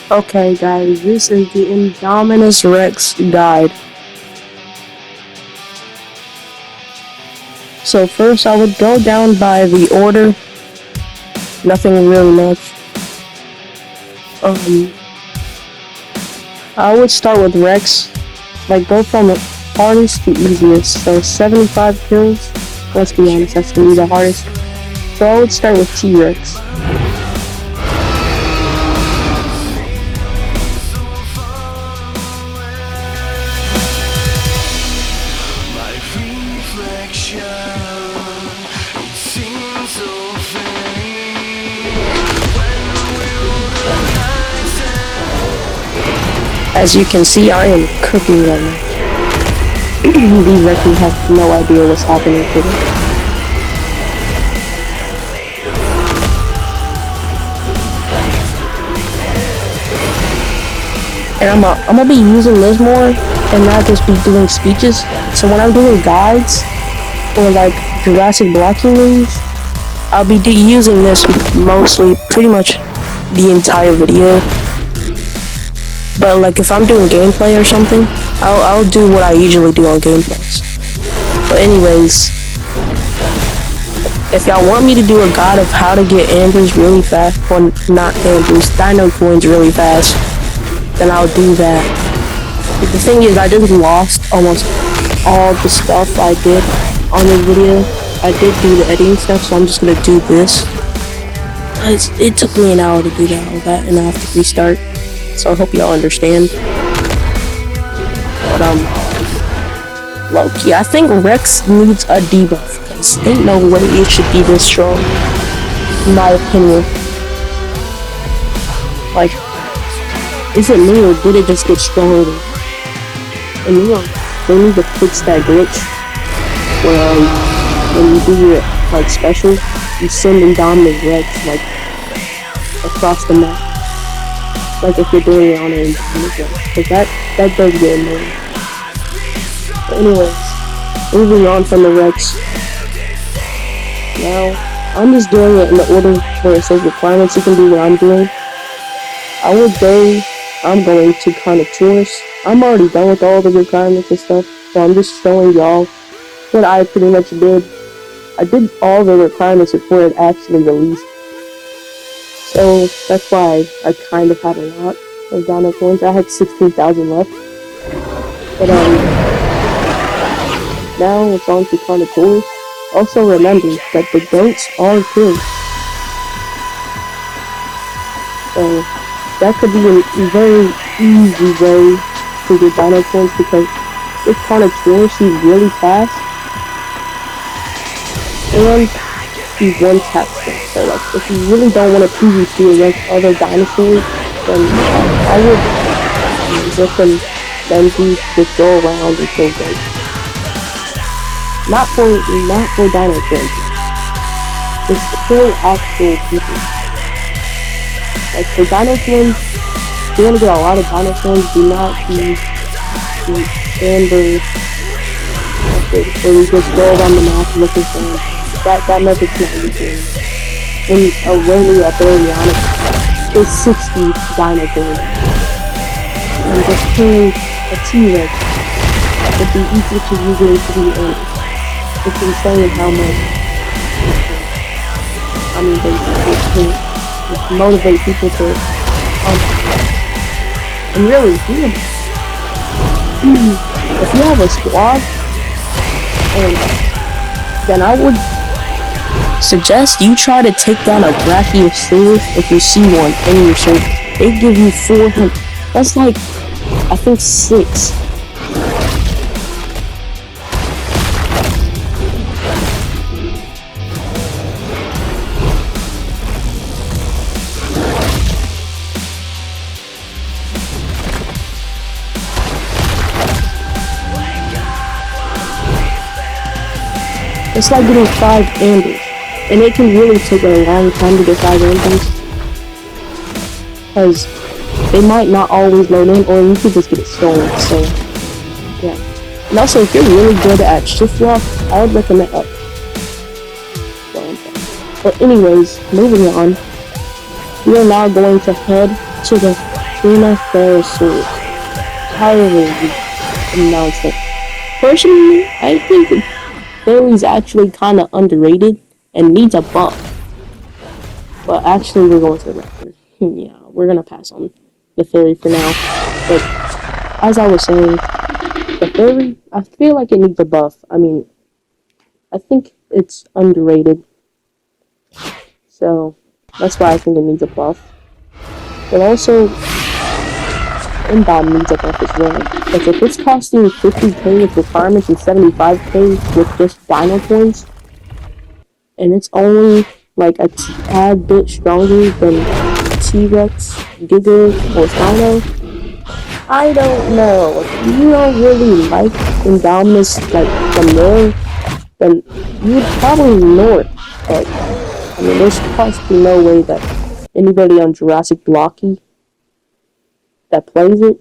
Okay, guys, this is the Indominus Rex guide. So first, I would go down by the order. Nothing really much. I would start with Rex. Like, go from hardest to easiest. So 75 kills. Let's be honest, that's gonna be the hardest. So I would start with T-Rex. As you can see, I am cooking right now. These Rexes have no idea what's happening to them. And I'm gonna be using this more and not just be doing speeches. So when I'm doing guides or like Jurassic blocky moves, I'll be using this mostly, pretty much the entire video. But like if I'm doing gameplay or something, I'll do what I usually do on gameplays. But anyways, if y'all want me to do a guide of how to get ambers really fast, or not ambers, dino coins really fast, then I'll do that. But the thing is, I just lost almost all the stuff I did on the video. I did do the editing stuff, so I'm just gonna do this. It took me an hour to do all that, and I have to restart. So I hope y'all understand. But low-key, I think Rex needs a debuff, because ain't no way it should be this strong, in my opinion. Like, is it me or did it just get stronger? And they need to fix that glitch where when you do your like special, you send Indominus Rex like across the map. Like if you're doing it on an Indominus Rex, because that does get annoying. But anyways, moving on from the Rex. Now I'm just doing it in the order where it says requirements. You can do what I'm doing. I'm going to Connotaurus. I'm already done with all the requirements and stuff, so I'm just showing y'all what I pretty much did. I did all the requirements before it actually released. So that's why I kind of had a lot of dino coins. I had 16,000 left. But now it's on to Connotaurus. Also remember that the goats are killed. So that could be a very easy way to get dino coins, because with Connotaurus he's really fast and he one taps them. So like if you really don't want to PvP against other dinosaurs, then I would recommend them to just go around and kill goats. Not for dino coins. Just kill actual people. Like for dino coins, if you want to get a lot of dino coins, do not use the amber method where you just go around the map looking for them. That method's not useful. In a really onyx, there's 60 dino coins. And just killing a T-Rex would be equal to using 3 amber. It's insane how much. I mean, they motivate people to and really, if you have a squad, then I would suggest you try to take down a Brachiosaurus if you see one in your server. They give you 400. That's like, I think 6. It's like getting 5 ambers, and it can really take a long time to get 5 ambers, because they might not always load in, or you could just get it stolen. So yeah. And also, if you're really good at shift lock, I would recommend up. But anyways, moving on, we are now going to head to the Athena however you pronounce it. Personally, I think the fairy's actually kind of underrated and needs a buff. But actually, we're going to the raptor. Yeah, we're gonna pass on the fairy for now. But as I was saying, the fairy, I feel like it needs a buff. I mean, I think it's underrated. So that's why I think it needs a buff. But also, Indom needs a buff as well. Because if it's costing 50k with requirements and 75k with just dino points, and it's only like a tad bit stronger than T-Rex, Giga, or Dino, I don't know. If you don't really like Indominus like the more, then you'd probably ignore it. But I mean, there's possibly no way that anybody on Jurassic blocky that plays it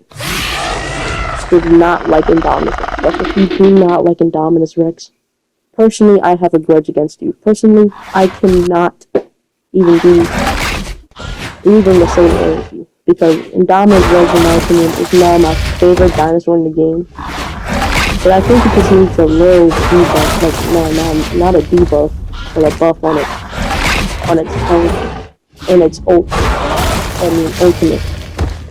would not like Indominus Rex. Like, if you do not like Indominus Rex, personally, I have a grudge against you. Personally, I cannot even breathe in the same air as you. Because Indominus Rex, in my opinion, is now my favorite dinosaur in the game. But I think it just needs a little debuff. Like, not a debuff, but a buff on its own, and its ultimate.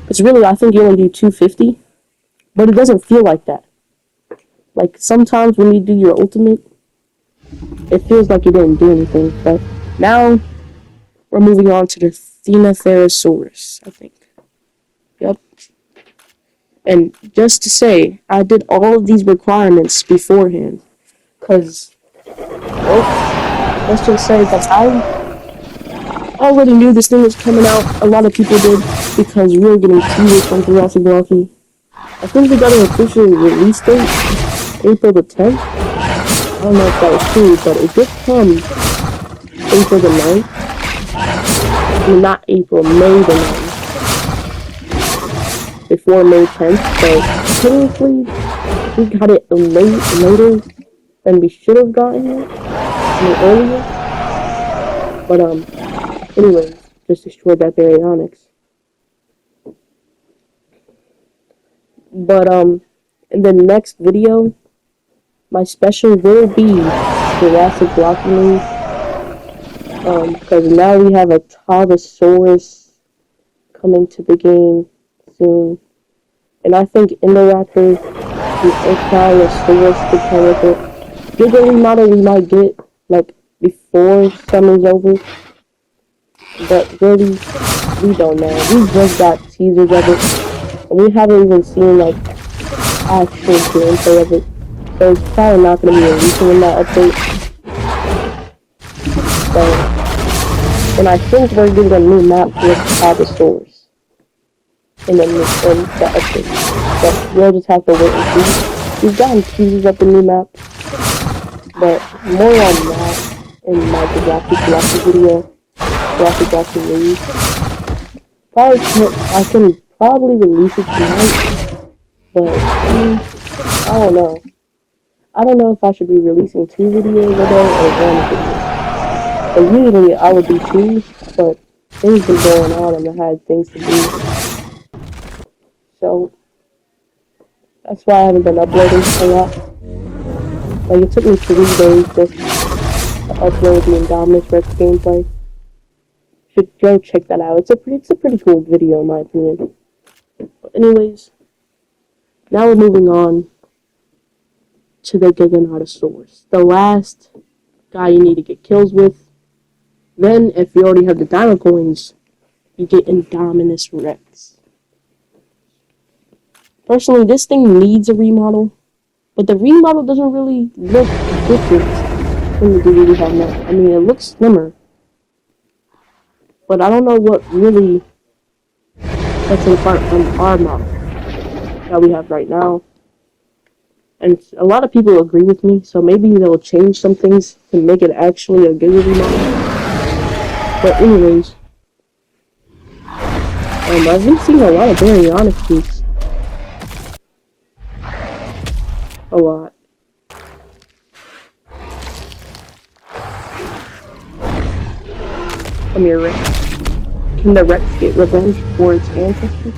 It's really, I think you only do 250, but it doesn't feel like that. Like, sometimes when you do your ultimate, it feels like you didn't do anything. But now, we're moving on to the Athenotherosaurus, I think. Yep. And just to say, I did all of these requirements beforehand. Because, well, let's just say that I already knew this thing was coming out. A lot of people did, because we were getting teasers from Jurassic Blocky. I think we got an official release date, April the 10th. I don't know if that was true, but it did come April the 9th. I mean, not April, May the 9th. Before May 10th, so technically, we got it later than we should have gotten it. I mean, earlier. But, anyways, just destroyed that baryonyx. But, in the next video, my special will be Jurassic Blocky news. Because now we have a Tabosaurus coming to the game soon. And I think Indoraptor, the Ocalosaurus could come with it. Giga remodel we might get, like, before summer's over. But really, we don't know. We just got teasers of it. And we haven't even seen, like, actual gameplay of it. So it's probably not going to be releasing in that update. So, and I think we're getting a new map with Tabosaurus in the update. But we'll just have to wait and see. We've gotten teasers of the new map. But more on that in my Jurassic video. Jurassic news. I can probably release it tonight. But I don't know. I don't know if I should be releasing 2 videos a day or 1 video. But usually I would do 2, but things been going on and I had things to do. So that's why I haven't been uploading a lot. Like, it took me 3 days just to upload the Indominus Rex gameplay. Should go check that out. It's a pretty cool video in my opinion. But anyways, now we're moving on to the Giganotosaurus, the last guy you need to get kills with. Then, if you already have the Dino coins, you get Indominus Rex. Personally, this thing needs a remodel, but the remodel doesn't really look different from the dude we have now. I mean, it looks slimmer, but I don't know what really sets it apart from our model that we have right now. And a lot of people agree with me, so maybe they'll change some things to make it actually a good remodel. But anyways, I've been seeing a lot of baryonyx peaks. A lot. Come here, Rex. Can the Rex get revenge for its ancestors?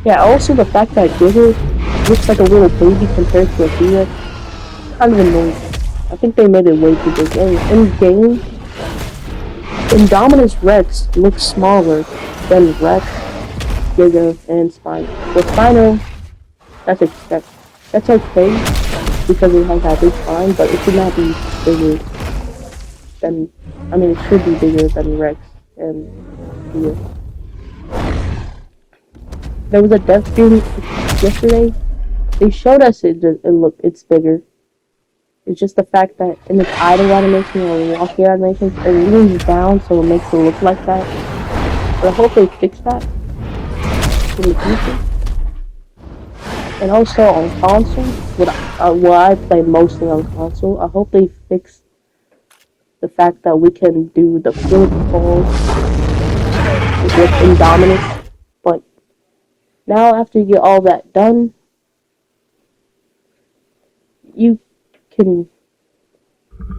Yeah, also the fact that Giga looks like a little baby compared to a T-Rex, kind of annoying. I think they made it way too big. In game, Indominus Rex looks smaller than Rex, Giga, and Spino. With Spino, that's expected. That's okay because it has that big spine, but it should not be bigger than. I mean, it should be bigger than Rex and Giga. There was a dev stream yesterday. They showed us it's bigger. It's just the fact that in its idle animation or walking animations, it leans down so it makes it look like that. But I hope they fix that in the future. And also on console, what I play mostly on console, I hope they fix the fact that we can do the flip falls with Indominus. But now after you get all that done, you can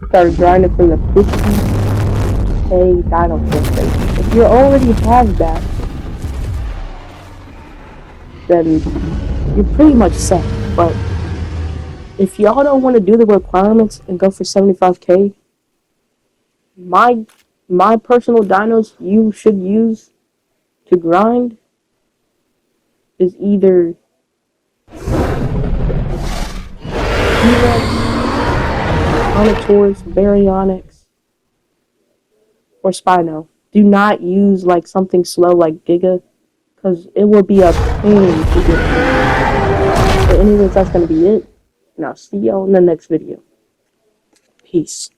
start grinding for the 50k dino station. If you already have that, then you're pretty much set. But if y'all don't want to do the requirements and go for 75k, my personal dinos you should use to grind is either T-Rex, Carnotaurus, Baryonyx, or Spino. Do not use like something slow like Giga, because it will be a pain to get through. But anyways, that's gonna be it. And I'll see y'all in the next video. Peace.